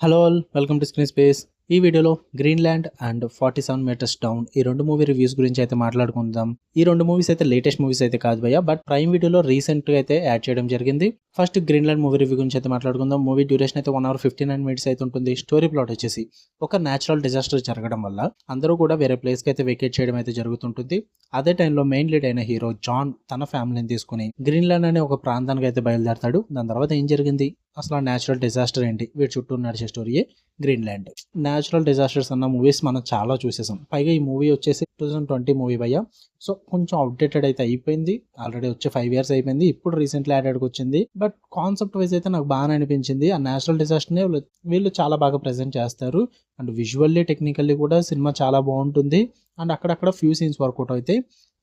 Hello all, welcome to screen space. ఈ వీడియోలో Greenland and 47 metres down ఈ రెండు మూవీ రివ్యూస్ గురించి అయితే మాట్లాడుకుందాం. ఈ రెండు మూవీస్ అయితే లేటెస్ట్ మూవీస్ అయితే కాదు భయ్య, బట్ ప్రైమ్ వీడియోలో రీసెంట్గా అయితే యాడ్ చేయడం జరిగింది. ఫస్ట్ గ్రీన్లాండ్ మూవీ రివ్యూ గురించి అయితే మాట్లాడుకుందాం. మూవీ డ్యూరేషన్ అయితే 1 hour 59 minutes అయితే ఉంటుంది. స్టోరీ ప్లాట్ వచ్చేసి ఒక న్యాచురల్ డిజాస్టర్ జరగడం వల్ల అందరూ కూడా వేరే ప్లేస్కి అయితే వెకేట్ చేయడం అయితే జరుగుతుంటుంది. అదే టైంలో మెయిన్ లీడ్ అయిన హీరో జాన్ తన ఫ్యామిలీని తీసుకుని గ్రీన్లాండ్ అనే ఒక ప్రాంతానికి అయితే బయలుదేరతాడు. దాని తర్వాత ఏం జరిగింది, అసలు ఆ న్యాచురల్ డిజాస్టర్ ఏంటి, వీటి చుట్టూ నడిచే స్టోరీయే గ్రీన్లాండ్. న్యాచురల్ డిజాస్టర్స్ అన్న మూవీస్ మనం చాలా చూసేసాం. పైగా ఈ మూవీ వచ్చేసి 2020 మూవీ భయ్య. సో కొంచెం అప్డేటెడ్ అయితే అయిపోయింది. ఆల్రెడీ వచ్చి 5 years అయిపోయింది. ఇప్పుడు రీసెంట్లీ యాడెడ్కి వచ్చింది. బట్ కాన్సెప్ట్ వైజ్ అయితే నాకు బాగానే అనిపించింది. ఆ న్యాచురల్ డిజాస్టర్ని వీళ్ళు చాలా బాగా ప్రజెంట్ చేస్తారు. అండ్ విజువల్లీ టెక్నికల్లీ కూడా సినిమా చాలా బాగుంటుంది. అండ్ అక్కడక్కడ ఫ్యూ సీన్స్ వర్కౌట్ అయితే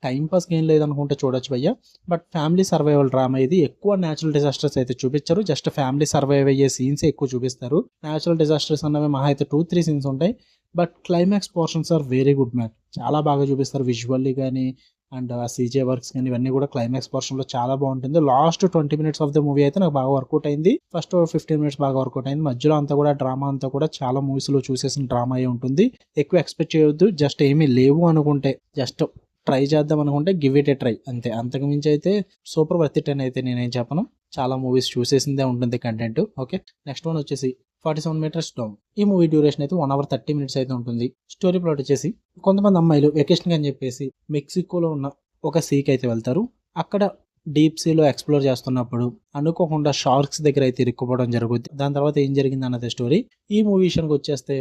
టైం పాస్ ఏం లేదనుకుంటే చూడొచ్చు భయ్య. బట్ ఫ్యామిలీ సర్వైవల్ డ్రామా ఇది. ఎక్కువ న్యాచురల్ డిజాస్టర్స్ అయితే చూపించరు, జస్ట్ ఫ్యామిలీ సర్వైవ్ అయ్యే సీన్స్ ఎక్కువ చూపిస్తారు. న్యాచురల్ డిజాస్టర్స్ అన్నవి మహా అయితే 2-3 సీన్స్ ఉంటాయి. But climax portions are very good man. చాలా బాగా చూపిస్తారు విజువల్లీ కానీ అండ్ ఆ సీజే వర్క్స్ కానీ ఇవన్నీ కూడా క్లైమాక్స్ పోర్షన్లో చాలా బాగుంటుంది. Last 20 minutes of the movie అయితే నాకు బాగా వర్కౌట్ అయింది. ఫస్ట్ 15 minutes బాగా వర్కౌట్ అయింది. మధ్యలో అంతా కూడా డ్రామా అంతా కూడా చాలా మూవీస్లో చూసేసిన డ్రామా అయి ఉంటుంది. ఎక్కువ ఎక్స్పెక్ట్ చేయొద్దు. జస్ట్ ఏమీ లేవు అనుకుంటే, జస్ట్ ట్రై చేద్దాం అనుకుంటే గివ్ ఇట్ ఏ ట్రై అంతే. అంతకుమించి అయితే సూపర్ వర్త్ ఇట్ అని అయితే నేనేం చెప్పను. చాలా మూవీస్ చూసేసిందే ఉంటుంది కంటెంట్. ఓకే, నెక్స్ట్ వన్ వచ్చేసి 47 మీటర్స్ డౌన్. ఈ మూవీ డ్యూరేషన్ అయితే 1 hour 30 minutes అయితే ఉంటుంది. స్టోరీ ప్లాట్ వచ్చేసి కొంతమంది అమ్మాయిలు వెకేషన్ అని చెప్పేసి మెక్సికోలో ఉన్న ఒక సీకి అయితే వెళ్తారు. అక్కడ డీప్ సీలో ఎక్స్ప్లోర్ చేస్తున్నప్పుడు అనుకోకుండా షార్క్స్ దగ్గర అయితే ఇరుక్కుపోవడం జరుగుద్ది. దాని తర్వాత ఏం జరిగింది అన్నది స్టోరీ. ఈ మూవీ విషయానికి వచ్చేస్తే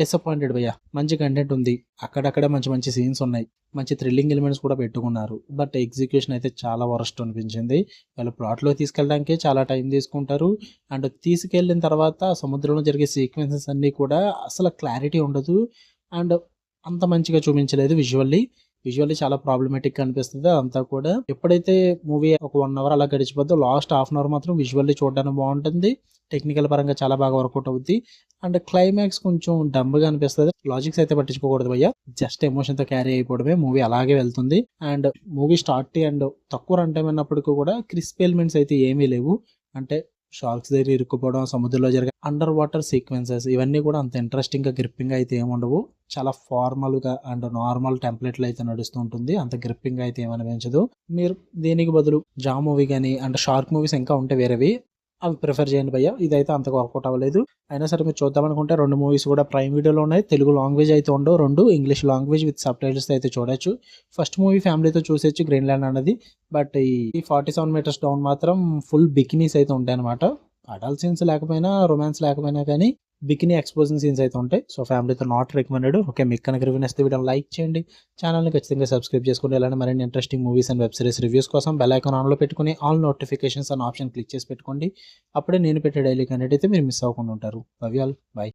డిసప్పాయింటెడ్ భయ్య. మంచి కంటెంట్ ఉంది, అక్కడక్కడ మంచి మంచి సీన్స్ ఉన్నాయి, మంచి థ్రిల్లింగ్ ఎలిమెంట్స్ కూడా పెట్టుకున్నారు. బట్ ఎగ్జిక్యూషన్ అయితే చాలా వరస్ట్ అనిపించింది. వాళ్ళు ప్లాట్లో తీసుకెళ్ళడానికే చాలా టైం తీసుకుంటారు. అండ్ తీసుకెళ్ళిన తర్వాత సముద్రంలో జరిగే సీక్వెన్సెస్ అన్నీ కూడా అసలు క్లారిటీ ఉండదు. అండ్ అంత మంచిగా చూపించలేదు. విజువల్లీ చాలా ప్రాబ్లమేటిక్ అనిపిస్తుంది అదంతా కూడా. ఎప్పుడైతే మూవీ ఒక 1 hour అలా గడిచిపోద్దో లాస్ట్ హాఫ్ అన్ అవర్ మాత్రం విజువల్లీ చూడడానికి బాగుంటుంది. టెక్నికల్ పరంగా చాలా బాగా వర్కౌట్ అవుద్ది. అండ్ క్లైమాక్స్ కొంచెం డంబ్గా అనిపిస్తుంది. లాజిక్స్ అయితే పట్టించుకోకూడదు భయ్య, జస్ట్ ఎమోషన్తో క్యారీ అయిపోవడమే. మూవీ అలాగే వెళ్తుంది. అండ్ మూవీ స్టార్ట్ అండ్ తక్కువ రన్ టైం అన్నప్పటికీ కూడా క్రిస్ప్ ఎలిమెంట్స్ అయితే ఏమీ లేవు. అంటే షార్క్స్ దగ్గర ఇరుక్కుపోవడం, సముద్రంలో జరిగే అండర్ వాటర్ సీక్వెన్సెస్ ఇవన్నీ కూడా అంత ఇంట్రెస్టింగ్గా గ్రిప్పింగ్ అయితే ఏముండవు. చాలా ఫార్మల్గా అండ్ నార్మల్ టెంప్లెట్లు అయితే నడుస్తూ ఉంటుంది. అంత గ్రిప్పింగ్ అయితే ఏమనిపించదు. మీరు దీనికి బదులు జా మూవీ కానీ అండ్ షార్క్ మూవీస్ ఇంకా ఉంటే వేరేవి అవి ప్రిఫర్ చేయండి భయ్య. ఇదైతే అంతగా వర్కౌట్ అవ్వలేదు. అయినా సరే మీరు చూద్దాం అనుకుంటే 2 మూవీస్ కూడా ప్రైమ్ వీడియోలో ఉన్నాయి. తెలుగు లాంగ్వేజ్ అయితే ఉండవు, 2 English language with sub titles అయితే చూడొచ్చు. ఫస్ట్ మూవీ ఫ్యామిలీతో చూసేచ్చు గ్రీన్లాండ్ అన్నది. బట్ ఈ 47 మీటర్స్ డౌన్ మాత్రం ఫుల్ బికినీస్ అయితే ఉంటాయి అనమాట. అడల్ట్ సీన్స్ లేకపోయినా, రొమాన్స్ లేకపోయినా కానీ బికినీ ఎక్స్పోజింగ్ సీన్స్ అయితే ఉంటాయి. సో ఫ్యామిలీతో నాట్ రికమెండెడ్. ఓకే, మీకు కనుక రివ్యూ నచ్చితే వీడియో లైక్ చేయండి, ఛానల్ని ఖచ్చితంగా సబ్స్క్రైబ్ చేసుకోండి. ఇలాంటి మరిన్ని interesting movies and web series reviews కోసం బెల్ ఐకాన్ ఆన్లో పెట్టుకుని ఆల్ నోటిఫికేషన్స్ అనే ఆప్షన్ క్లిక్ చేసి పెట్టుకోండి. అప్పుడే నేను పెట్టే డైలీ కంటెంట్ అయితే మీరు మిస్ అవ్వకుండా ఉంటారు. Love you all, by.